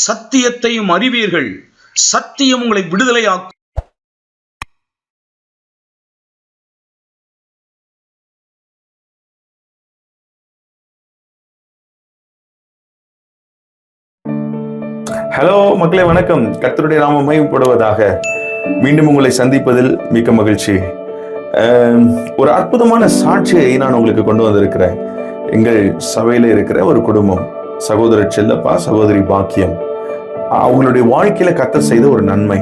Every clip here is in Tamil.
சத்தியத்தையும் அறிவீர்கள், சத்தியம் உங்களை விடுதலையாக்கும். ஹலோ மக்களே, வணக்கம். கர்த்தருடைய நாமம் மகிமைப்படுவதாக. மீண்டும் உங்களை சந்திப்பதில் மிக்க மகிழ்ச்சி. ஒரு அற்புதமான சாட்சியை நான் உங்களுக்கு கொண்டு வந்திருக்கிறேன். எங்கள் சபையில இருக்கிற ஒரு குடும்பம், சகோதரர் செல்லப்பா, சகோதரி பாக்கியம். அவங்களுடைய வாழ்க்கையில கர்த்தர் செய்த ஒரு நன்மை,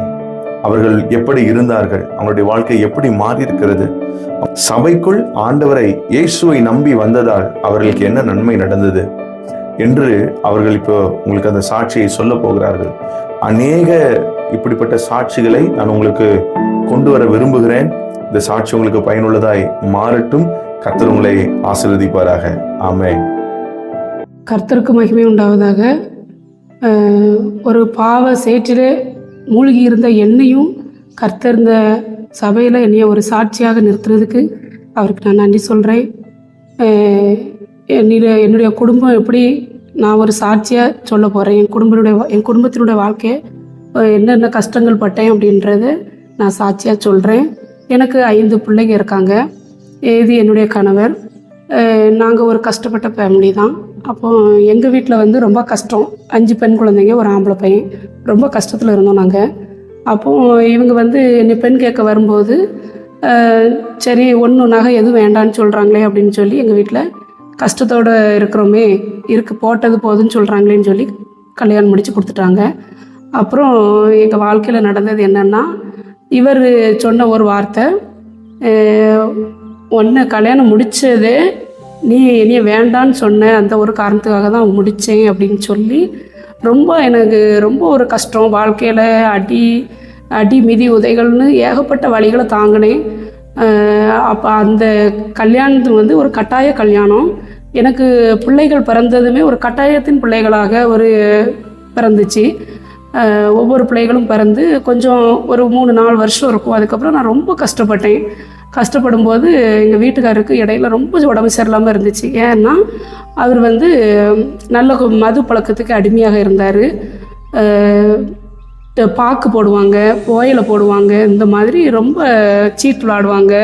அவர்கள் எப்படி இருந்தார்கள், அவங்களுடைய வாழ்க்கை எப்படி மாறி இருக்கிறது, சபைக்குள் ஆண்டவரை இயேசுவை நம்பி வந்ததால் அவர்களுக்கு என்ன நன்மை நடந்தது என்று அவர்கள் இப்போ உங்களுக்கு அந்த சாட்சியை சொல்ல போகிறார்கள். அநேக இப்படிப்பட்ட சாட்சிகளை நான் உங்களுக்கு கொண்டு வர விரும்புகிறேன். இந்த சாட்சி உங்களுக்கு பயனுள்ளதாய் மாறட்டும். கர்த்தர் உங்களை ஆசீர்வதிப்பாராக. ஆமென். கர்த்தருக்கு மகிமை உண்டாவதாக. ஒரு பாவ சேற்றிலே மூழ்கி இருந்த என்னையும் கர்த்தர் இந்த சபையில் என்னைய ஒரு சாட்சியாக நிறுத்துறதுக்கு அவருக்கு நான் நன்றி சொல்கிறேன். என்னுடைய குடும்பம் எப்படி நான் ஒரு சாட்சியாக சொல்ல போகிறேன். என் குடும்பத்தினுடைய வாழ்க்கையை என்னென்ன கஷ்டங்கள் பட்டேன் அப்படின்றத நான் சாட்சியாக சொல்கிறேன். எனக்கு 5 பிள்ளைங்க இருக்காங்க. இது என்னுடைய கணவர். நாங்கள் ஒரு கஷ்டப்பட்ட ஃபேமிலி தான். அப்போது எங்கள் வீட்டில் ரொம்ப கஷ்டம். 5 பெண் குழந்தைங்க, ஒரு ஆம்பளை பையன். ரொம்ப கஷ்டத்தில் இருந்தோம் நாங்கள். அப்போது இவங்க என்னை பெண் கேட்க வரும்போது சரி, ஒன்று நகை எதுவும் வேண்டான்னு சொல்கிறாங்களே அப்படின்னு சொல்லி எங்கள் வீட்டில் கஷ்டத்தோடு இருக்கிறோமே, போட்டது போதுன்னு சொல்கிறாங்களேன்னு சொல்லி கல்யாணம் முடித்து கொடுத்துட்டாங்க. அப்புறம் எங்கள் வாழ்க்கையில் நடந்தது என்னென்னா, இவர் சொன்ன ஒரு வார்த்தை, ஒன்று கல்யாணம் முடித்ததே நீ என்னைய வேண்டான்னு சொன்ன அந்த ஒரு காரணத்துக்காக தான் முடித்தேன் அப்படின்னு சொல்லி எனக்கு ரொம்ப ஒரு கஷ்டம். வாழ்க்கையில் அடி மிதி உதைகள்னு ஏகப்பட்ட வழிகளை தாங்கினேன். அப்போ அந்த கல்யாணத்து ஒரு கட்டாய கல்யாணம். எனக்கு பிள்ளைகள் பிறந்ததுமே ஒரு கட்டாயத்தின் பிள்ளைகளாக பிறந்துச்சு. ஒவ்வொரு பிள்ளைகளும் பிறந்து கொஞ்சம் ஒரு 3-4 வருஷம் இருக்கும். அதுக்கப்புறம் நான் ரொம்ப கஷ்டப்பட்டேன். கஷ்டப்படும் போது எங்கள் வீட்டுக்காரருக்கு இடையில ரொம்ப உடம்பு சரியில்லாமல் இருந்துச்சு. ஏன்னா அவர் நல்ல மது பழக்கத்துக்கு அடிமையாக இருந்தார். பாக்கு போடுவாங்க, புகையில போடுவாங்க, இந்த மாதிரி ரொம்ப சீட்டு விளாடுவாங்க.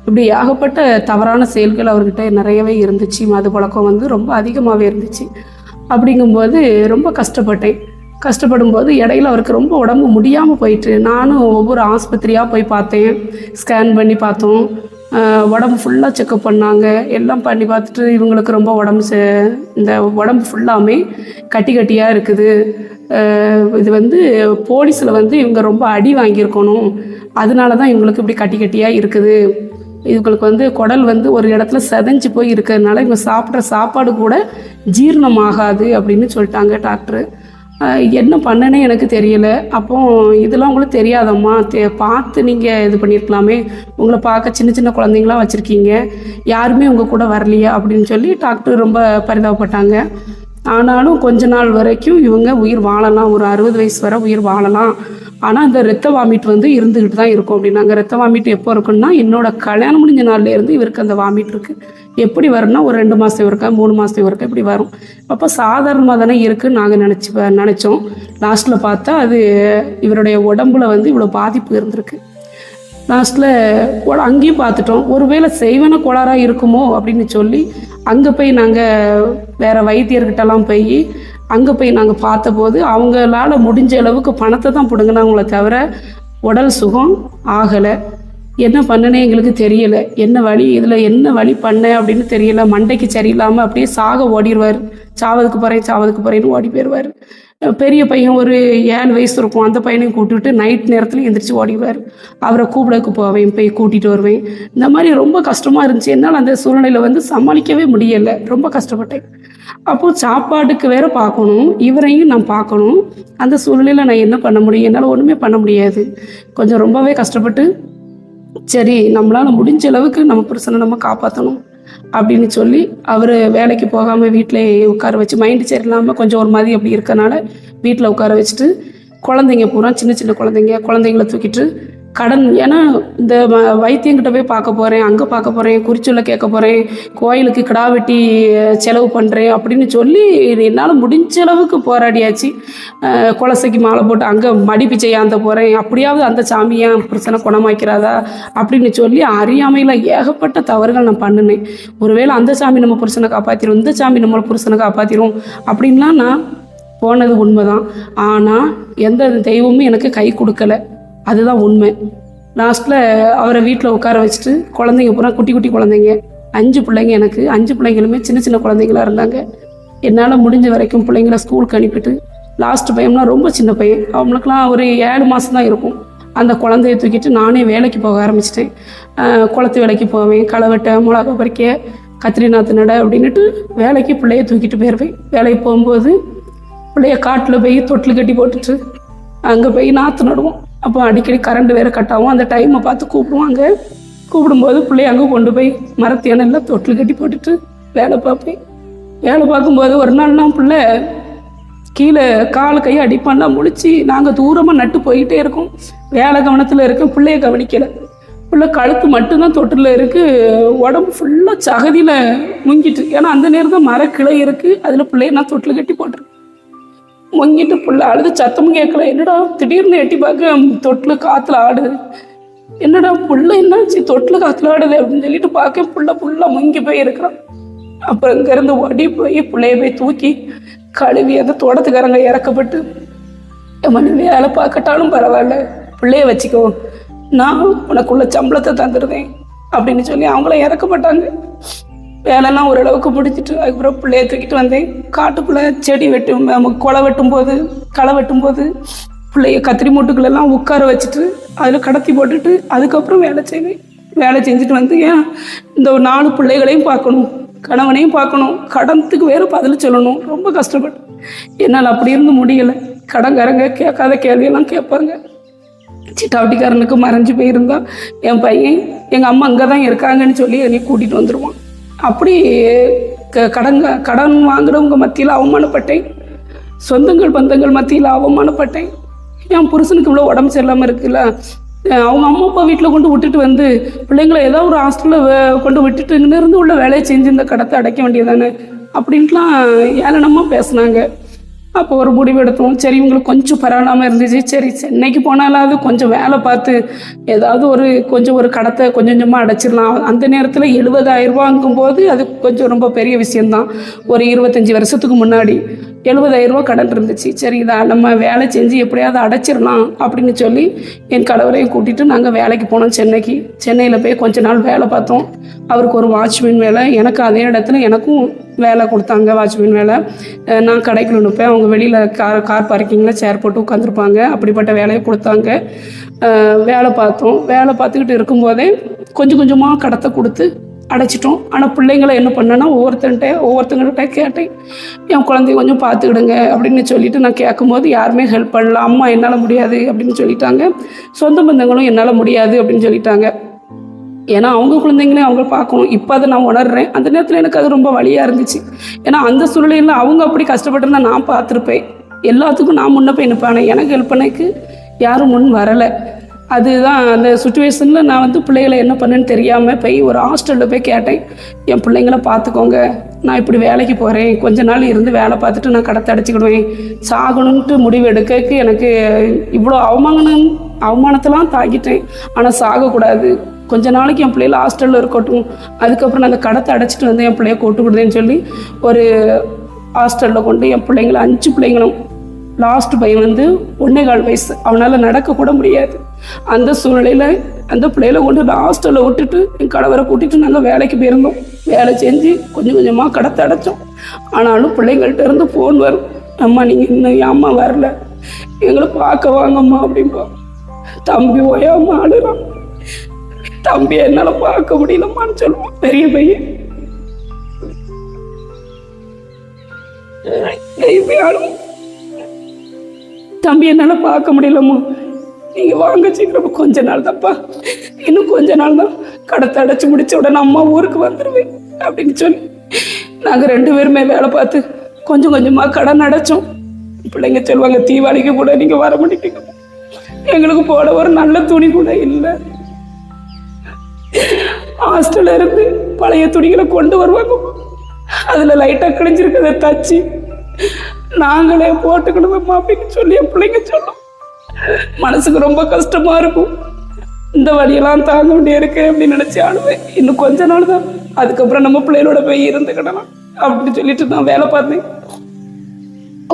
இப்படி ஏகப்பட்ட தவறான செயல்கள் அவர்கிட்ட நிறையவே இருந்துச்சு. மது பழக்கம் ரொம்ப அதிகமாகவே இருந்துச்சு. அப்படிங்கும்போது ரொம்ப கஷ்டப்படும் போது இடையில அவருக்கு ரொம்ப உடம்பு முடியாமல் போயிட்டு, நானும் ஒவ்வொரு ஆஸ்பத்திரியாக போய் பார்த்தேன். ஸ்கேன் பண்ணி பார்த்தோம். உடம்பு ஃபுல்லாக செக்கப் பண்ணாங்க. எல்லாம் பண்ணி பார்த்துட்டு இவங்களுக்கு ரொம்ப இந்த உடம்பு ஃபுல்லாமே கட்டியாக இருக்குது. இது போலீஸில் இவங்க ரொம்ப அடி வாங்கியிருக்கணும், அதனால தான் இவங்களுக்கு இப்படி கட்டியாக இருக்குது. இவங்களுக்கு குடல் ஒரு இடத்துல செதஞ்சு போய் இருக்கிறதுனால இவங்க சாப்பிட்ற சாப்பாடு கூட ஜீரணமாகாது அப்படின்னு சொல்லிட்டாங்க டாக்டரு. என்ன பண்ணனே எனக்கு தெரியலை. அப்போ இதெல்லாம் உங்களுக்கு தெரியாதம்மா, பார்த்து நீங்கள் இது பண்ணியிருக்கலாமே, உங்களை பார்க்க சின்ன சின்ன குழந்தைங்களாம் வச்சுருக்கீங்க, யாருமே உங்கள் கூட வரலையா அப்படின்னு சொல்லி டாக்டர் ரொம்ப பரிதாபப்பட்டாங்க. ஆனாலும் கொஞ்ச நாள் வரைக்கும் இவங்க உயிர் வாழலாம், ஒரு 60 வயசு வரை உயிர் வாழலாம். ஆனால் அந்த ரத்த வாமிட் இருந்துக்கிட்டு தான் இருக்கும் அப்படின்னாங்க. ரத்த வாமிட் எப்போ இருக்குன்னா, என்னோட கல்யாணம் முடிஞ்ச நாள்லேருந்து இவருக்கு அந்த வாமிட் இருக்குது. எப்படி வரும்னா, ஒரு 2 மாதம் இருக்கா, 3 மாதம் இருக்கா, இப்படி வரும். அப்போ சாதாரணமாக தானே இருக்குன்னு நாங்கள் நினச்சோம். லாஸ்ட்டில் பார்த்தா அது இவருடைய உடம்புல இவ்வளோ பாதிப்பு இருந்திருக்கு. லாஸ்ட்டில் அங்கேயும் பார்த்துட்டோம். ஒருவேளை செய்வன கோளாறாக இருக்குமோ அப்படின்னு சொல்லி அங்கே போய் நாங்கள் வேறு வைத்தியர்கிட்டலாம் அங்கே போய் நாங்கள் பார்த்தபோது அவங்களால முடிஞ்ச அளவுக்கு பணத்தை தான் பிடுங்கினாங்களே தவிர உடல் சுகம் ஆகலை. என்ன பண்ணனே எங்களுக்கு தெரியலை. இதில் என்ன வழி பண்ண அப்படின்னு தெரியல. மண்டைக்கு சரியில்லாமல் அப்படியே ஓடிடுவார். சாவதுக்கு போகிறேன்னு ஓடி போயிடுவார். பெரிய பையன் ஒரு 7 வயசு இருக்கும். அந்த பையனையும் கூப்பிட்டுட்டு நைட் நேரத்தில் எந்திரிச்சு ஓடிடுவார். அவரை கூப்பிடக்கு போவேன், போய் கூட்டிகிட்டு வருவேன். இந்த மாதிரி ரொம்ப கஷ்டமாக இருந்துச்சு. என்னால் அந்த சூழ்நிலையில் சமாளிக்கவே முடியலை. ரொம்ப கஷ்டப்பட்டேன். அப்போது சாப்பாடுக்கு வேற பார்க்கணும், இவரையும் நான் பார்க்கணும். அந்த சூழ்நிலையில் நான் என்ன பண்ண முடியும்? என்னால் ஒன்றுமே பண்ண முடியாது. கொஞ்சம் ரொம்பவே கஷ்டப்பட்டு, சரி நம்மளால் முடிஞ்ச அளவுக்கு நம்ம புருஷனை நம்ம காப்பாற்றணும் அப்படின்னு சொல்லி அவர் வேலைக்கு போகாமல் வீட்டில் உட்கார வச்சு, மைண்டு சரியில்லாமல் கொஞ்சம் ஒரு மாதிரி அப்படி இருக்கனால வீட்டில் உட்கார வச்சுட்டு, குழந்தைங்க பூரா சின்ன சின்ன குழந்தைங்கள தூக்கிட்டு கடன். ஏன்னா இந்த வைத்தியங்கிட்ட போய் பார்க்க போகிறேன், அங்கே பார்க்க போகிறேன், குறிச்சொல்ல கேட்க போகிறேன், கோயிலுக்கு கிடா வெட்டி செலவு பண்ணுறேன் அப்படின்னு சொல்லி என்னால் முடிஞ்ச அளவுக்கு போராடியாச்சு. குலசைக்கு மாலை போட்டு அங்கே மடிப்பு செய்யாந்த போகிறேன், அப்படியாவது அந்த சாமியை புருஷனை குணமாக்கிறாதா அப்படின்னு சொல்லி அறியாமையில் ஏகப்பட்ட தவறுகள் நான் பண்ணினேன். ஒருவேளை அந்த சாமி நம்ம புருஷனை காப்பாற்றிடும், இந்த சாமி நம்மளை புருஷனை காப்பாற்றிடும் அப்படின்லாம் நான் போனது உண்மைதான். ஆனால் எந்த தெய்வமும் எனக்கு கை கொடுக்கல, அதுதான் உண்மை. லாஸ்ட்டில் அவரை வீட்டில் உட்கார வச்சுட்டு குழந்தைங்க பூரா குட்டி குட்டி குழந்தைங்க, 5 பிள்ளைங்க, எனக்கு 5 பிள்ளைங்களுமே சின்ன சின்ன குழந்தைங்களா இருந்தாங்க. என்னால் முடிஞ்ச வரைக்கும் பிள்ளைங்கள ஸ்கூலுக்கு அனுப்பிட்டு, லாஸ்ட் பையன்லாம் ரொம்ப சின்ன பையன், அவனுக்குலாம் ஒரு 7 மாதம் தான் இருக்கும். அந்த குழந்தைய தூக்கிட்டு நானே வேலைக்கு போக ஆரம்பிச்சிட்டேன். குளத்து வேலைக்கு போவேன், களை வெட்ட, மிளகா பறிக்க, கத்திரி நாற்று நட அப்படின்ட்டு வேலைக்கு பிள்ளைய தூக்கிட்டு போயிடுவேன். வேலைக்கு போகும்போது பிள்ளைய காட்டில் போய் தொட்டில் கட்டி போட்டுட்டு அங்கே போய் நாற்று நடுவோம். அப்போ அடிக்கடி கரண்ட் வேறு கட்டாகும். அந்த டைமை பார்த்து கூப்பிடுவாங்க. கூப்பிடும்போது பிள்ளைய அங்கே கொண்டு போய் மரத்தியானெல்லாம் தொட்டில் கட்டி போட்டுட்டு வேலை பார்ப்பேன். வேலை பார்க்கும்போது ஒரு நாள்லாம் பிள்ளை கீழே கால் கையை அடிப்பான்னா முழிச்சு நாங்கள் தூரமாக நட்டு போய்கிட்டே இருக்கோம். வேலை கவனத்தில் இருக்க, பிள்ளைய கவனிக்கலை. பிள்ளை கழுத்து மட்டும்தான் தொட்டில் இருக்குது, உடம்பு ஃபுல்லாக சகதியில் முங்கிட்டு. ஏன்னா அந்த நேரம் தான் மரக்கிளை இருக்குது, அதில் பிள்ளைய நான் தொட்டில் கட்டி போட்டிருக்கேன். முங்கிட்டு புள்ள அழுது, சத்தமும் கேட்கல. என்னடா திடீர்னு எட்டி பார்க்க தொட்டில் காற்றுல ஆடுது, என்னடா புள்ள என்னாச்சு தொட்டில் காற்றுல ஆடுது அப்படின்னு சொல்லிட்டு பார்க்க புள்ள ஃபுல்லாக முங்கி போய் இருக்கிறான். அப்புறம் இங்கேருந்து ஓடி போய் பிள்ளைய போய் தூக்கி கழுவி அந்த தோட்டத்துக்காரங்க இறக்கப்பட்டு, மணி வேலை பார்க்கட்டாலும் பரவாயில்ல, பிள்ளைய வச்சுக்கோ, நான் உனக்குள்ள சம்பளத்தை தந்துடுவேன் அப்படின்னு சொல்லி அவங்கள இறக்கப்பட்டாங்க. வேலைலாம் ஓரளவுக்கு பிடிச்சிட்டு அதுக்கப்புறம் பிள்ளைய தூக்கிட்டு வந்தேன். காட்டுக்குள்ளே செடி களை வெட்டும்போது பிள்ளைய கத்திரி மூட்டுக்களெல்லாம் உட்கார வச்சுட்டு அதில் கடத்தி போட்டுட்டு அதுக்கப்புறம் வேலை செய்வேன். வேலை செஞ்சுட்டு வந்து, ஏன் இந்த 4 பிள்ளைகளையும் பார்க்கணும், கணவனையும் பார்க்கணும், கடத்துக்கு வேறு பதில் சொல்லணும். ரொம்ப கஷ்டப்பட்டு என்னால் அப்படி இருந்து முடியலை. கடன்காரங்க கேட்காத கேள்வியெல்லாம் கேட்பாங்க. சிட்டாவட்டிக்காரனுக்கு மறைஞ்சு போயிருந்தா என் பையன் எங்கள் அம்மா அங்கே தான் இருக்காங்கன்னு சொல்லி என்னை கூட்டிகிட்டு வந்துடுவான். அப்படி கடன் வாங்குறவங்க மத்தியில் அவமானப்பட்டேன், சொந்தங்கள் பந்தங்கள் மத்தியில் அவமானப்பட்டேன். என் புருஷனுக்கு இவ்வளோ உடம்பு சரியில்லாமல் இருக்குல்ல, அவங்க அம்மா அப்பா வீட்டில் கொண்டு விட்டுட்டு வந்து பிள்ளைங்களை ஏதோ ஒரு ஹாஸ்டலில் கொண்டு விட்டுட்டு இங்கேருந்து உள்ள வேலையை செஞ்சு இந்த கடத்தை அடைக்க வேண்டியதானே அப்படின்ட்டுலாம் ஏளனமாக பேசுனாங்க. அப்போ ஒரு முடிவு எடுத்தோம். சரி, இவங்களுக்கு கொஞ்சம் பரவாயில்லாமல் இருந்துச்சு, சரி சென்னைக்கு போனாலாவது கொஞ்சம் வேலை பார்த்து ஏதாவது ஒரு கடத்தை கொஞ்சம் கொஞ்சமாக அடைச்சிடலாம். அந்த நேரத்தில் 70,000 ரூபாங்கும்போது அது கொஞ்சம் ரொம்ப பெரிய விஷயந்தான். ஒரு 25 வருஷத்துக்கு முன்னாடி 70,000 ரூபா கடன் இருந்துச்சு. சரி, இதை நம்ம வேலை செஞ்சு எப்படியாவது அடைச்சிடலாம் அப்படின்னு சொல்லி என் கணவரையும் கூட்டிகிட்டு நாங்கள் வேலைக்கு போனோம் சென்னைக்கு. சென்னையில் போய் கொஞ்ச நாள் வேலை பார்த்தோம். அவருக்கு ஒரு வாட்ச்மேன் வேலை, எனக்கு அதே இடத்துல எனக்கும் வேலை கொடுத்தாங்க, வாட்ச்மேன் வேலை. நான் கடைக்குள்ள நிற்பேன், அவங்க வெளியில் கார் பார்க்கிங்கில் சேர் போட்டு உட்காந்துருப்பாங்க. அப்படிப்பட்ட வேலையை கொடுத்தாங்க. வேலை பார்த்தோம். வேலை பார்த்துக்கிட்டு இருக்கும்போதே கொஞ்சம் கொஞ்சமாக கடத்தை கொடுத்து அடைச்சிட்டோம். ஆனால் பிள்ளைங்களை என்ன பண்ணேன்னா ஒவ்வொருத்தங்கள்கிட்ட கேட்டேன், என் குழந்தைய கொஞ்சம் பார்த்துக்கிடுங்க அப்படின்னு சொல்லிட்டு நான் கேட்கும்போது யாருமே ஹெல்ப் பண்ணல. அம்மா என்னால் முடியாது அப்படின்னு சொல்லிட்டாங்க, சொந்த பந்தங்களும் என்னால் முடியாது அப்படின்னு சொல்லிட்டாங்க. ஏன்னா அவங்க குழந்தைங்களையும் அவங்க பார்க்கணும். இப்போ அதை நான் உணர்றேன். அந்த நேரத்தில் எனக்கு அது ரொம்ப வலியாக இருந்துச்சு. ஏன்னா அந்த சூழ்நிலையில் அவங்க அப்படி கஷ்டப்பட்டிருந்தா நான் பார்த்துருப்பேன். எல்லாத்துக்கும் நான் முன்ன போய் நிற்பேன், எனக்கு ஹெல்ப் பண்ணக்கு யாரும் முன் வரலை. அதுதான் அந்த சுச்சுவேஷனில் நான் வந்து பிள்ளைகளை என்ன பண்ணேன்னு தெரியாமல் போய் ஒரு ஹாஸ்டலில் போய் கேட்டேன், என் பிள்ளைங்கள பார்த்துக்கோங்க, நான் இப்படி வேலைக்கு போகிறேன், கொஞ்ச நாள் இருந்து வேலை பார்த்துட்டு நான் கடத்தை அடைச்சிக்கிடுவேன், சாகணுன்ட்டு முடிவு எடுக்க எனக்கு இவ்வளோ அவமானத்தெல்லாம் தாக்கிட்டேன். ஆனால் சாகக்கூடாது, கொஞ்ச நாளைக்கு என் பிள்ளைகளை ஹாஸ்டலில் இருக்கட்டும், அதுக்கப்புறம் நான் அந்த கடத்தை அடைச்சிட்டு வந்து என் பிள்ளைய கூட்டு விடுதேன்னு சொல்லி ஒரு ஹாஸ்டலில் கொண்டு என் பிள்ளைங்களை 5 பிள்ளைங்களும், லாஸ்ட் பையன் வந்து 1.25 வயசு, அவனால் நடக்கக்கூட முடியாது. அந்த சூழ்நிலையில் அந்த பிள்ளைகளை கொண்டு நான் ஹாஸ்டலில் விட்டுட்டு என் கணவரை கூட்டிகிட்டு நாங்கள் வேலைக்கு போயிருந்தோம். வேலை செஞ்சு கொஞ்சம் கொஞ்சமாக கடத்தை அடைச்சோம். ஆனாலும் பிள்ளைங்கள்ட்ட இருந்து ஃபோன் வரும், அம்மா நீங்கள் இன்னும் என் அம்மா வரல, எங்களை பார்க்க வாங்கம்மா அப்படின்பா. தம்பி ஓயாம ஆடுறான், தம்பி என்னால் பார்க்க முடியலம்மான்னு சொல்லுவான் பெரிய பையன். ஆடும், தம்பி என்னால் பார்க்க முடியலம்மா, நீங்கள் வாங்க சீக்கிரம், கொஞ்ச நாள் தான்ப்பா, இன்னும் கொஞ்ச நாள் தான், கடத்தை அடைச்சி முடிச்ச உடனே அம்மா ஊருக்கு வந்துடுவேன் அப்படின்னு சொல்லி நாங்கள் 2 பேருமே வேலை பார்த்து கொஞ்சம் கொஞ்சமாக கடன் அடைச்சோம். பிள்ளைங்க சொல்லுவாங்க, தீபாவளிக்கு கூட நீங்கள் வர மாட்டீங்க, எங்களுக்கு போட ஒரு நல்ல துணி கூட இல்லை. ஹாஸ்டல்ல இருந்து பழைய துணிகளை கொண்டு வருவாங்க, அதில் லைட்டாக கிழிஞ்சிருக்கிறத தச்சு நாங்களே போட்டுக்கணுமா அப்படின்னு சொல்லி என் பிள்ளைங்க சொல்லும். மனசுக்கு ரொம்ப கஷ்டமா இருக்கும். இந்த வழியெல்லாம் தாங்க வேண்டிய இருக்கு அப்படின்னு நினைச்சு ஆடுவேன். இன்னும் கொஞ்ச நாள் தான், அதுக்கப்புறம் நம்ம பிள்ளைகளோட போய் இருந்துக்கிடலாம் அப்படின்னு சொல்லிட்டு நான் வேலை பார்த்தேன்.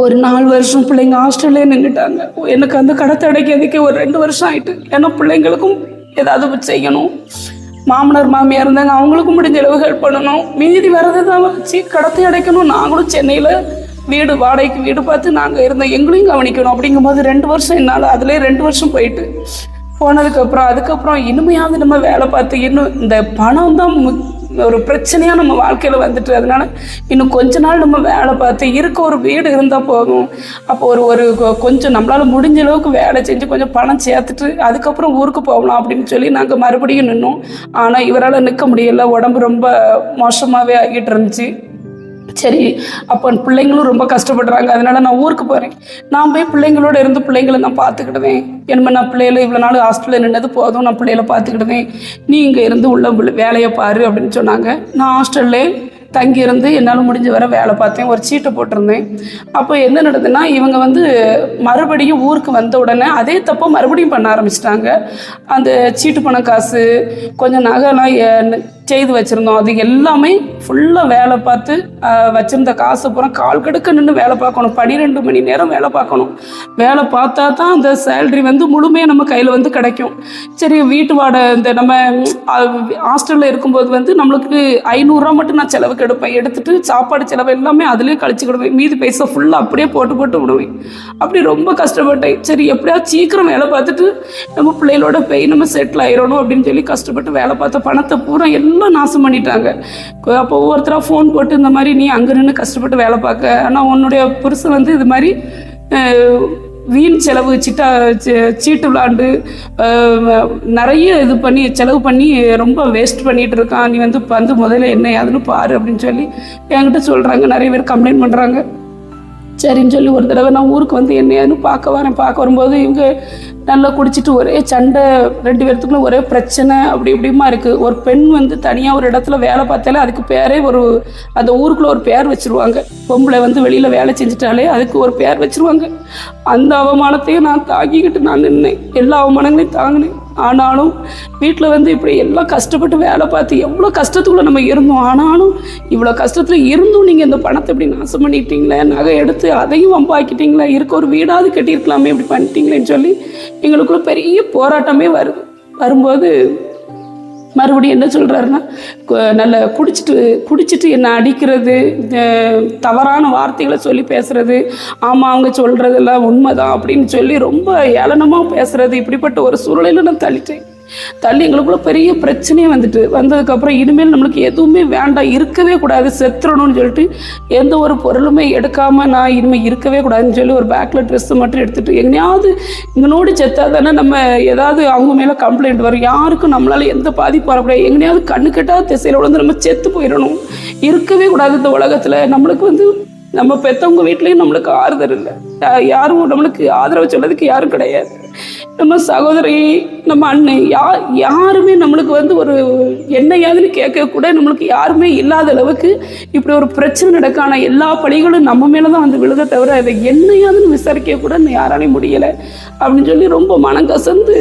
ஒரு 4 வருஷம் பிள்ளைங்க ஹாஸ்டல்லே நின்றுட்டாங்க. எனக்கு அந்த கடத்தை அடைக்கிறதுக்கே ஒரு 2 வருஷம் ஆயிட்டு. ஏன்னா பிள்ளைங்களுக்கும் ஏதாவது செய்யணும். மாமனார் மாமியார் இருந்தாங்க, அவங்களுக்கும் முடிஞ்ச அளவு ஹெல்ப் பண்ணணும். மீதி வரதை தான் வச்சு கடத்தை அடைக்கணும். நாங்களும் சென்னையில் வீடு வாடகைக்கு வீடு பார்த்து நாங்கள் இருந்தோம், எங்களையும் கவனிக்கணும். அப்படிங்கும்போது 2 வருஷம் என்னால் அதுலேயே 2 வருஷம் போயிட்டு அதுக்கப்புறம் இனிமையாவது நம்ம வேலை பார்த்து இன்னும் இந்த பணம் தான் ஒரு பிரச்சனையாக நம்ம வாழ்க்கையில் வந்துட்டு, அதனால இன்னும் கொஞ்ச நாள் நம்ம வேலை பார்த்து இருக்க ஒரு வீடு இருந்தால் போதும். அப்போ ஒரு கொஞ்சம் நம்மளால் முடிஞ்ச அளவுக்கு வேலை செஞ்சு கொஞ்சம் பணம் சேர்த்துட்டு அதுக்கப்புறம் ஊருக்கு போகலாம் அப்படின்னு சொல்லி நாங்கள் மறுபடியும் நின்னோம். ஆனால் இவரால் நிற்க முடியல, உடம்பு ரொம்ப மோசமாகவே ஆகிட்டு இருந்துச்சு. சரி, அப்போ பிள்ளைங்களும் ரொம்ப கஷ்டப்படுறாங்க, அதனால நான் ஊருக்கு போகிறேன். நான் போய் பிள்ளைங்களோட இருந்து பிள்ளைங்களை நான் பார்த்துக்கிடுவேன். என்னமே நான் பிள்ளைகளை இவ்வளோ நாள் ஹாஸ்டலில் நின்னது போதும், நான் பிள்ளைகளை பார்த்துக்கிடுவேன், நீ இங்கே இருந்து உள்ள வேலையை பாரு அப்படின்னு சொன்னாங்க. நான் ஹாஸ்டல்லே தங்கியிருந்து என்னால் முடிஞ்ச வர வேலை பார்த்தேன். ஒரு சீட்டை போட்டிருந்தேன். அப்போ என்ன நடந்ததுன்னா, இவங்க மறுபடியும் ஊருக்கு வந்த உடனே அதே தப்பை மறுபடியும் பண்ண ஆரம்பிச்சிட்டாங்க. அந்த சீட்டு பணம் காசு கொஞ்சம் நகைலாம் செய்து வச்சுருந்தோம், அது எல்லாமே ஃபுல்லாக வேலை பார்த்து வச்சுருந்த காசு பூரா கால் கடுக்க நின்று வேலை பார்க்கணும். 12 மணி நேரம் வேலை பார்க்கணும். வேலை பார்த்தா தான் அந்த சேல்ரி முழுமையாக நம்ம கையில் கிடைக்கும். சரி, வீட்டு வாடகை இந்த நம்ம ஹாஸ்டலில் இருக்கும்போது நம்மளுக்கு 500 ரூபா மட்டும் நான் செலவுக்கு எடுத்துட்டு சாப்பாடு செலவு எல்லாமே அதுலேயே கழிச்சுக்கிடுவேன். மீதி பைசா ஃபுல்லாக அப்படியே போட்டு விடுவேன். அப்படி ரொம்ப கஷ்டப்பட்டேன். சரி, எப்படியாவது சீக்கிரம் வேலை பார்த்துட்டு நம்ம பிள்ளைகளோட போய் நம்ம செட்டில் ஆயிடணும் அப்படின்னு சொல்லி கஷ்டப்பட்டு வேலை பார்த்த பணத்தை பூரா எல்லாம் நாசம் பண்ணிட்டாங்க. அப்போ ஒவ்வொருத்தராக ஃபோன் போட்டு இந்த மாதிரி நீ அங்கே நின்று கஷ்டப்பட்டு வேலை பார்க்க, ஆனால் உன்னுடைய புருஷன் இது மாதிரி வீண் செலவு சீட்டு விளாண்டு நிறைய இது பண்ணி செலவு பண்ணி ரொம்ப வேஸ்ட் பண்ணிகிட்டு இருக்கான், நீ முதல்ல என்ன அதுன்னு பாரு அப்படின்னு சொல்லி என்கிட்ட சொல்கிறாங்க. நிறைய பேர் கம்ப்ளைண்ட் பண்ணுறாங்க. சரின்னு சொல்லி ஒரு தடவை நான் ஊருக்கு என்னையான்னு பார்க்க வரும்போது இவங்க நல்லா குடிச்சிட்டு ஒரே சண்டை, 2 பேர்த்துக்குள்ள ஒரே பிரச்சனை அப்படி இப்படிமா இருக்குது. ஒரு பெண் தனியாக ஒரு இடத்துல வேலை பார்த்தாலே அதுக்கு பேரே அந்த ஊருக்குள்ளே ஒரு பேர் வச்சுருவாங்க. பொம்பளை வெளியில் வேலை செஞ்சுட்டாலே அதுக்கு ஒரு பேர் வச்சுருவாங்க. அந்த அவமானத்தையும் நான் தாங்கிக்கிட்டு நான் நின்னேன். எல்லா அவமானங்களையும் தாங்கினேன். ஆனாலும் வீட்டில் இப்படி எல்லாம் கஷ்டப்பட்டு வேலை பார்த்து எவ்வளோ கஷ்டத்துக்குள்ளே நம்ம இருந்தோம். ஆனாலும் இவ்வளோ கஷ்டத்தில் இருந்தும் நீங்கள் இந்த பணத்தை இப்படி நாசம் பண்ணிட்டீங்களே, நகை எடுத்து அதையும் வம்பாக்கிட்டீங்களே, இருக்க ஒரு வீடாவது கட்டியிருக்கலாமே, இப்படி பண்ணிட்டீங்களேன்னு சொல்லி எங்களுக்குள்ள பெரிய போராட்டமே வரும்போது மறுபடியும் என்ன சொல்கிறாருன்னா, நல்ல குடிச்சிட்டு என்னை அடிக்கிறது, தவறான வார்த்தைகளை சொல்லி பேசுறது, ஆமாம் அவங்க சொல்கிறதெல்லாம் உண்மைதான் அப்படின்னு சொல்லி ரொம்ப ஏளனமாக பேசுறது, இப்படிப்பட்ட ஒரு சூழ்நிலையில் நான் தள்ளி எங்களுக்குள்ள பெரிய பிரச்சனையே வந்ததுக்கப்புறம் இனிமேல் நம்மளுக்கு எதுவுமே வேண்டாம், இருக்கவே கூடாது, செத்துறணும்னு சொல்லிட்டு எந்த ஒரு பொருளுமே எடுக்காமல் நான் இனிமேல் இருக்கவே கூடாதுன்னு சொல்லி ஒரு பேக்கில் ட்ரெஸ்ஸை மட்டும் எடுத்துகிட்டு எங்கேயாவது இங்கனோடு செத்தா தானே நம்ம ஏதாவது அவங்க மேலே கம்ப்ளைண்ட் வரும், யாருக்கும் நம்மளால் எந்த பாதிப்பு வரக்கூடாது, எங்கேயாவது கண்ணு கெட்டாத திசையில் நம்ம செத்து போயிடணும், இருக்கவே கூடாது இந்த உலகத்தில். நம்மளுக்கு நம்ம பெற்றவங்க வீட்லேயும் நம்மளுக்கு ஆறுதல் இல்லை, யாரும் நம்மளுக்கு ஆதரவு சொல்றதுக்கு யாரும் கிடையாது. நம்ம சகோதரி, நம்ம அண்ணன், யாருமே நம்மளுக்கு ஒரு என்னையாதுன்னு கேட்க கூட நம்மளுக்கு யாருமே இல்லாத அளவுக்கு இப்படி ஒரு பிரச்சனை நடக்கான எல்லா பழிகளும் நம்ம மேலே தான் விழுத தவிர அதை என்னையாதுன்னு விசாரிக்க கூட யாராலையும் முடியலை அப்படின்னு சொல்லி ரொம்ப மனம் கசந்து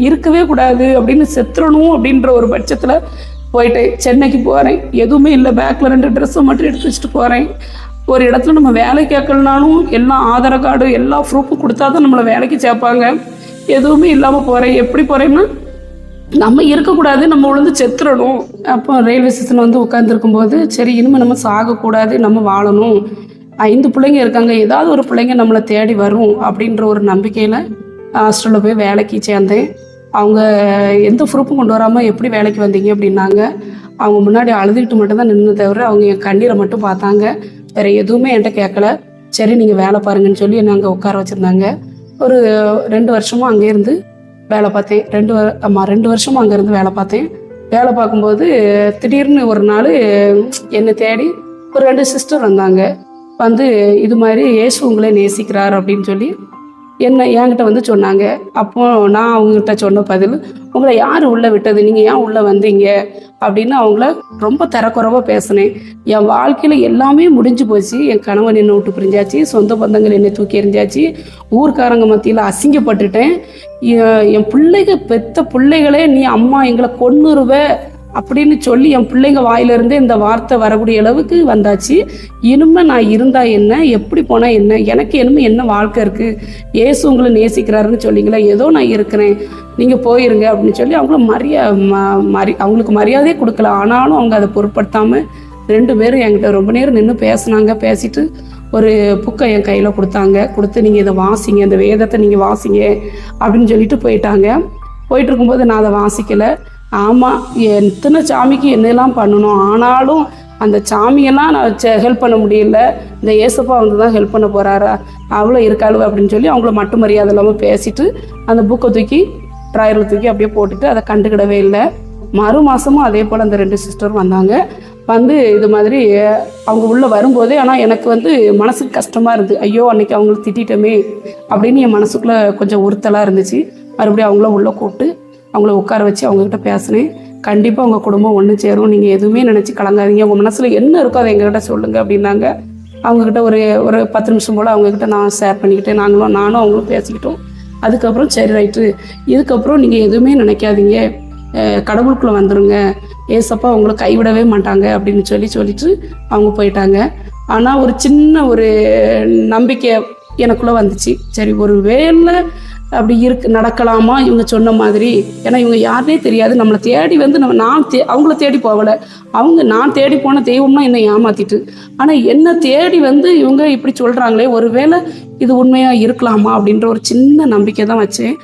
இருக்கவே கூடாது அப்படின்னு செத்துறணும் அப்படின்ற ஒரு பட்சத்தில் போயிட்டு சென்னைக்கு போகிறேன். எதுவுமே இல்லை, பேக்கில் 2 ட்ரெஸ்ஸை மட்டும் எடுத்து வச்சுட்டு போகிறேன். ஒரு இடத்துல நம்ம வேலை கேட்கலனாலும் எல்லாம் ஆதார் கார்டு எல்லா ப்ரூஃபும் கொடுத்தா தான் நம்மளை வேலைக்கு சேர்ப்பாங்க. எதுவுமே இல்லாமல் போகிறேன். எப்படி போகிறேன்னா, நம்ம இருக்கக்கூடாது, நம்ம செத்துறணும். அப்போ ரயில்வே ஸ்டேஷன் உட்காந்துருக்கும்போது சரி இனிமேல் நம்ம சாகக்கூடாது, நம்ம வாழணும், 5 பிள்ளைங்க இருக்காங்க, ஏதாவது ஒரு பிள்ளைங்க நம்மளை தேடி வரும் அப்படின்ற ஒரு நம்பிக்கையில் ஹாஸ்டலில் போய் வேலைக்கு சேர்ந்தேன். அவங்க எந்த ப்ரூஃபும் கொண்டு வராமல் எப்படி வேலைக்கு வந்தீங்க அப்படின்னாங்க. அவங்க முன்னாடி அழுதுகிட்டு மட்டும்தான் நின்று தவிர அவங்க என் கண்ணீரை மட்டும் பார்த்தாங்க, வேறு எதுவுமே என்கிட்ட கேட்கல. சரி நீங்கள் வேலை பாருங்கன்னு சொல்லி என்னை அங்கே உட்கார வச்சுருந்தாங்க. ஒரு 2 வருஷமும் அங்கே இருந்து வேலை பார்த்தேன். 2 வருஷமும் அங்கேருந்து வேலை பார்த்தேன். வேலை பார்க்கும்போது திடீர்னு ஒரு நாள் என்னை தேடி ஒரு 2 சிஸ்டர் வந்தாங்க. இது மாதிரி இயேசு உங்களை நேசிக்கிறார் அப்படின்னு சொல்லி என்கிட்ட வந்து சொன்னாங்க. அப்போ நான் அவங்ககிட்ட சொன்ன பதில், உங்களை யார் உள்ளே விட்டது, நீங்கள் ஏன் உள்ளே வந்தீங்க அப்படின்னு அவங்கள ரொம்ப தரக்குறைவாக பேசினேன். என் வாழ்க்கையில் எல்லாமே முடிஞ்சு போச்சு. என் கணவன் என்னை விட்டு பிரிஞ்சாச்சு, சொந்த பந்தங்கள் என்னை தூக்கி எறிஞ்சாச்சு, ஊர்க்காரங்க மத்தியில் அசிங்கப்பட்டுட்டேன். என் பெத்த பிள்ளைகளே நீ அம்மா எங்களை கொன்னுருவ அப்படின்னு சொல்லி என் பிள்ளைங்க வாயிலிருந்து இந்த வார்த்தை வரக்கூடிய அளவுக்கு வந்தாச்சு. இனிமே நான் இருந்தா என்ன, எப்படி போனால் என்ன, எனக்கு இனிமே என்ன வாழ்க்கை இருக்குது, ஏசு உங்களை நேசிக்கிறாருன்னு சொல்லிங்களா, ஏதோ நான் இருக்கிறேன், நீங்கள் போயிருங்க அப்படின்னு சொல்லி அவங்கள அவங்களுக்கு மரியாதையே கொடுக்கல. ஆனாலும் அவங்க அதை பொருட்படுத்தாமல் 2 பேரும் என்கிட்ட ரொம்ப நேரம் நின்று பேசினாங்க. பேசிட்டு ஒரு புக்கை என் கையில் கொடுத்து நீங்கள் இதை வாசிங்க, இந்த வேதத்தை நீங்கள் வாசிங்க அப்படின்னு சொல்லிட்டு போயிட்டாங்க. போயிட்டு இருக்கும்போது நான் அதை வாசிக்கலை. ஆமாம், எத்தனை சாமிக்கு என்னெல்லாம் பண்ணணும், ஆனாலும் அந்த சாமியெல்லாம் நான் ஹெல்ப் பண்ண முடியல, இந்த ஏசப்பா வந்து தான் ஹெல்ப் பண்ண போகிறாரா, அவ்வளோ இருக்காளு அப்படின்னு சொல்லி அவங்கள மட்டும் மரியாதை இல்லாமல் பேசிட்டு அந்த புக்கை தூக்கி ட்ராயரில் தூக்கி அப்படியே போட்டுட்டு அதை கண்டுக்கிடவே இல்லை. மறு மாதமும் அதே போல் அந்த 2 சிஸ்டரும் வந்தாங்க. வந்து இது மாதிரி அவங்க உள்ளே வரும்போதே, ஆனால் எனக்கு வந்து மனசுக்கு கஷ்டமாக இருந்துச்சு. ஐயோ அன்னைக்கு அவங்கள திட்டமே அப்படின்னு என் மனசுக்குள்ளே கொஞ்சம் உறுத்தலாக இருந்துச்சு. மறுபடியும் அவங்கள உள்ளே கூப்பிட்டு அவங்கள உட்கார வச்சு அவங்கக்கிட்ட பேசினேன். கண்டிப்பாக உங்கள் குடும்பம் ஒன்று சேரும், நீங்கள் எதுவுமே நினச்சி கலங்காதீங்க, உங்கள் மனசில் என்ன இருக்கோ அதை எங்ககிட்ட சொல்லுங்கள் அப்படின்னாங்க. அவங்கக்கிட்ட ஒரு 10 நிமிஷம் போல் அவங்கக்கிட்ட நான் ஷேர் பண்ணிக்கிட்டேன். நானும் அவங்களும் பேசிக்கிட்டோம். அதுக்கப்புறம் சரி ரைட்டு, இதுக்கப்புறம் நீங்கள் எதுவுமே நினைக்காதீங்க, கடவுளுக்குள்ளே வந்துடுங்க, ஏசப்பா உங்களை கைவிடவே மாட்டாங்க அப்படின்னு சொல்லிட்டு அவங்க போயிட்டாங்க. ஆனால் ஒரு சின்ன ஒரு நம்பிக்கை எனக்குள்ளே வந்துச்சு. சரி, ஒரு வேளை அப்படி நடக்கலாமா இவங்க சொன்ன மாதிரி, ஏன்னா இவங்க யாருனே தெரியாது, நம்மளை தேடி வந்து அவங்கள தேடி போகலை, நான் தேடி போன தெய்வம்னா என்னை ஏமாத்திட்டு, ஆனால் என்னை தேடி வந்து இவங்க இப்படி சொல்கிறாங்களே, ஒரு வேளை இது உண்மையாக இருக்கலாமா அப்படின்ற ஒரு சின்ன நம்பிக்கை தான் வச்சேன்.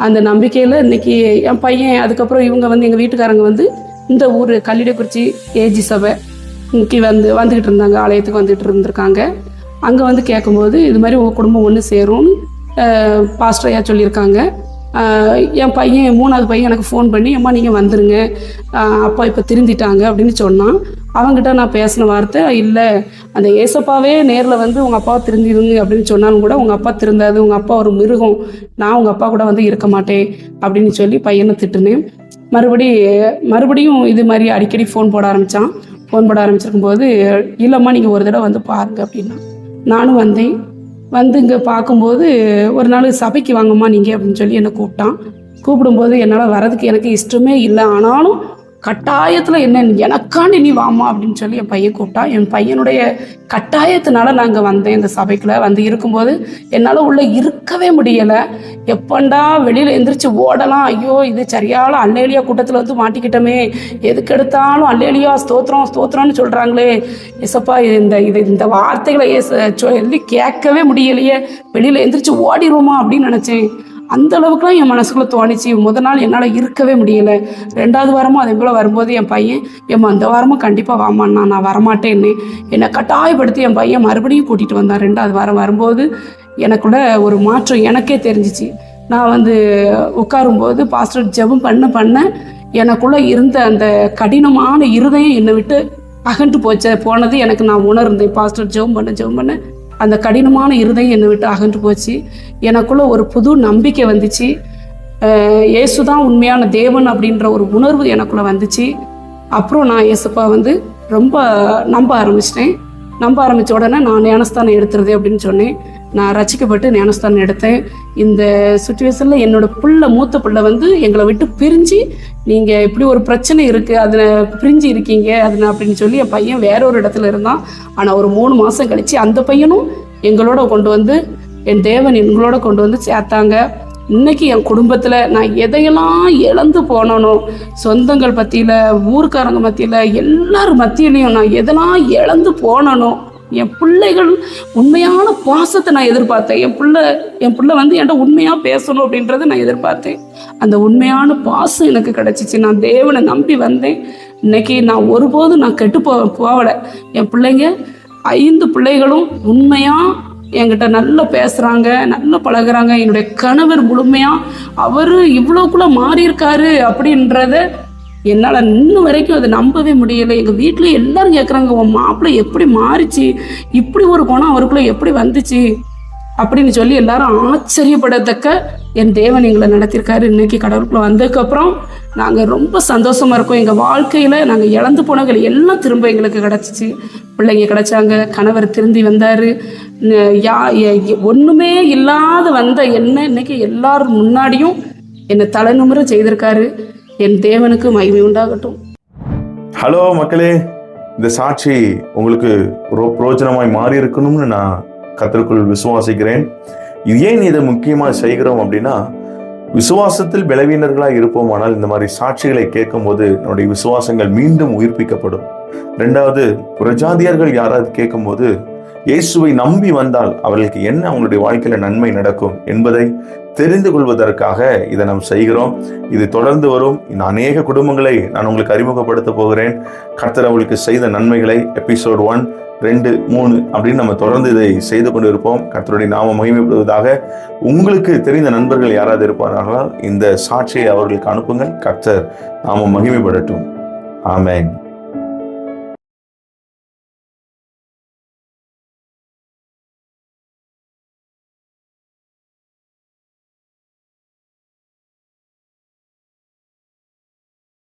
அந்த நம்பிக்கையில் இன்னைக்கு என் பையன், அதுக்கப்புறம் இவங்க வந்து எங்கள் வீட்டுக்காரங்க வந்து இந்த ஊர் கல்லிடைக்குறிச்சி ஏஜி சபை இன்னைக்கு வந்துக்கிட்டு இருந்தாங்க, ஆலயத்துக்கு வந்துக்கிட்டு இருந்திருக்காங்க. அங்கே வந்து கேட்கும்போது இது மாதிரி உங்கள் குடும்பம் ஒன்று சேரும்னு பாஸ்டர் ஐயா சொல்லியிருக்காங்க. என் பையன் 3வது பையன் எனக்கு ஃபோன் பண்ணி, அம்மா நீங்கள் வந்துடுங்க, அப்பா இப்போ திருந்திட்டாங்க அப்படின்னு சொன்னான். அவங்ககிட்ட நான் பேசின வார்த்தை, இல்லை அந்த ஏசப்பாவே நேரில் வந்து உங்கள் அப்பாவை திருந்திடுங்க அப்படின்னு சொன்னாலும் கூட உங்கள் அப்பா திருந்தாது, உங்கள் அப்பா ஒரு மிருகம், நான் உங்கள் அப்பா கூட வந்து இருக்க மாட்டேன் அப்படின்னு சொல்லி பையனை திட்டுனேன். மறுபடியும் இது மாதிரி அடிக்கடி ஃபோன் போட ஆரம்பிச்சிருக்கும் போது, இல்லைம்மா நீங்கள் ஒரு தடவை வந்து பாருங்க அப்படின்னா, நானும் வந்தேன். வந்து இங்கே பார்க்கும்போது ஒரு நாள் சபைக்கு வாங்கம்மா நீங்கள் அப்படின்னு சொல்லி என்னை கூப்பிடும்போது என்னால் வரதுக்கு எனக்கு இஷ்டமே இல்லை. ஆனாலும் கட்டாயத்தில் என்ன எனக்காண்டி நீ வாமா அப்படின்னு சொல்லி என் பையன் கூப்பிட்டான். என் பையனுடைய கட்டாயத்தினால நான் இங்கே வந்தேன். இந்த சபைக்குள்ள வந்து இருக்கும்போது என்னால் உள்ளே இருக்கவே முடியலை. எப்பண்டா வெளியில் எந்திரிச்சு ஓடலாம், ஐயோ இது சரியான அல்லேலியா கூட்டத்தில் வந்து மாட்டிக்கிட்டோமே, எதுக்கு எடுத்தாலும் அல்லேலியா ஸ்தோத்திரம்னு சொல்கிறாங்களே, ஏசப்பா இந்த வார்த்தைகளை சொல்லி கேட்கவே முடியலையே, வெளியில் எந்திரிச்சு ஓடிடுவோமா அப்படின்னு நினச்சேன். அந்த அளவுக்குலாம் என் மனசுக்குள்ளே தோணிச்சு. முதல் நாள் என்னால் இருக்கவே முடியலை. 2வது வாரமும் அதே போல் வரும்போது என் பையன், ஏம்மா அந்த வாரமும் கண்டிப்பாக வாமாண்ணா, நான் வரமாட்டேன்னு என்னை கட்டாயப்படுத்தி என் பையன் மறுபடியும் கூட்டிகிட்டு வந்தான். 2வது வாரம் வரும்போது எனக்குள்ள ஒரு மாற்றம் எனக்கே தெரிஞ்சிச்சு. நான் வந்து உட்காரும்போது பாஸ்டர் ஜெபம் பண்ண எனக்குள்ளே இருந்த அந்த கடினமான இருதயம் என்னை விட்டு அகன்று போனது எனக்கு நான் உணர்ந்தேன். பாஸ்டர் ஜெபம் பண்ண அந்த கடினமான இருதயம் என்னை விட்டு அகன்று போச்சு. எனக்குள்ள ஒரு புது நம்பிக்கை வந்துச்சு. இயேசுதான் உண்மையான தேவன் அப்படின்ற ஒரு உணர்வு எனக்குள்ள வந்துச்சு. அப்புறம் நான் இயேசுப்பா வந்து ரொம்ப நம்ப ஆரம்பித்த உடனே நான் ஞானஸ்தானம் எடுத்துறது அப்படின்னு சொன்னேன். நான் ரசிக்கப்பட்டு ஞானஸ்தானம் எடுத்தேன். இந்த சுச்சுவேஷனில் என்னோட மூத்த பிள்ளை வந்து எங்களை விட்டு பிரிஞ்சு, நீங்கள் இப்படி ஒரு பிரச்சனை இருக்குது, அதில் பிரிஞ்சு இருக்கீங்க அதில் அப்படின்னு சொல்லி என் பையன் வேற ஒரு இடத்துல இருந்தான். ஆனால் ஒரு 3 மாதம் கழித்து அந்த பையனும் எங்களோட கொண்டு வந்து, என் தேவன் எங்களோட கொண்டு வந்து சேர்த்தாங்க. இன்னைக்கு என் குடும்பத்தில் நான் எதையெல்லாம் இழந்து போனனோ, சொந்தங்கள் மத்தியில், ஊர்க்காரங்க மத்தியில், எல்லார் மத்தியிலையும் நான் எதெல்லாம் இழந்து போனனோ, என் பிள்ளைகள் உண்மையான பாசத்தை நான் எதிர்பார்த்தேன். என் பிள்ளை வந்து என்கிட்ட உண்மையாக பேசணும் அப்படின்றத நான் எதிர்பார்த்தேன். அந்த உண்மையான பாசம் எனக்கு கிடச்சிச்சு. நான் தேவனை நம்பி வந்தேன். இன்னைக்கு நான் ஒருபோதும் நான் கெட்டு போகலை. என் பிள்ளைங்க 5 பிள்ளைகளும் உண்மையாக என்கிட்ட நல்லா பேசுகிறாங்க, நல்லா பழகுறாங்க. என்னுடைய கணவர் முழுமையாக அவர் இவ்வளோக்குள்ளே மாறியிருக்காரு அப்படின்றத என்னால் இன்னும் வரைக்கும் அதை நம்பவே முடியலை. எங்கள் வீட்டில் எல்லாரும் கேட்குறாங்க, உன் மாப்பிள்ளை எப்படி மாறிச்சு, இப்படி ஒரு குணம் அவருக்குள்ளே எப்படி வந்துச்சு அப்படின்னு சொல்லி எல்லாரும் ஆச்சரியப்படத்தக்க என் தேவன் எங்களை நடத்தியிருக்காரு. இன்னைக்கு கடவுளுக்குள்ள வந்ததுக்கப்புறம் நாங்கள் ரொம்ப சந்தோஷமா இருக்கோம். எங்கள் வாழ்க்கையில் நாங்கள் இழந்து போனவர்கள் எல்லாம் திரும்ப எங்களுக்கு கிடச்சிச்சு. பிள்ளைங்க கிடைச்சாங்க, கணவர் திருந்தி வந்தார். ஒன்றுமே இல்லாத வந்த என்ன இன்னைக்கு எல்லாரும் முன்னாடியும் என்னை தலைநிமிர செய்திருக்காரு. என் தேவனுக்கு மகிமை உண்டாகட்டும். ஹலோ மக்களே, இந்த சாட்சி உங்களுக்கு பிரயோஜனமாய் மாறி இருக்கணும்னு நான் கர்த்தருக்குள் விசுவாசிக்கிறேன். இது ஏன் இதை முக்கியமாக செய்கிறோம் அப்படின்னா, விசுவாசத்தில் பலவீனர்களாக இருப்போம். ஆனால் இந்த மாதிரி சாட்சிகளை கேட்கும் போது நம்முடைய விசுவாசங்கள் மீண்டும் உயிர்ப்பிக்கப்படும். ரெண்டாவது, பிரஜாதியர்கள் யாராவது கேட்கும் போது இயேசுவை நம்பி வந்தால் அவர்களுக்கு என்ன அவங்களுடைய வாழ்க்கையில நன்மை நடக்கும் என்பதை தெரிந்து கொள்வதற்காக இதை நாம் செய்கிறோம். இது தொடர்ந்து வரும். இந்த அநேக குடும்பங்களை நான் உங்களுக்கு அறிமுகப்படுத்த போகிறேன். கர்த்தர் அவளுக்கு செய்த நன்மைகளை எபிசோட் 1, 2, 3 அப்படின்னு நம்ம தொடர்ந்து இதை செய்து கொண்டு இருப்போம். கர்த்தருடைய நாமம் மகிமைப்படுவதாக. உங்களுக்கு தெரிந்த நண்பர்கள் யாராவது இருப்பார்களால் இந்த சாட்சியை அவர்களுக்கு அனுப்புங்கள். கர்த்தர் நாமம் மகிமைப்படட்டும். ஆமென்.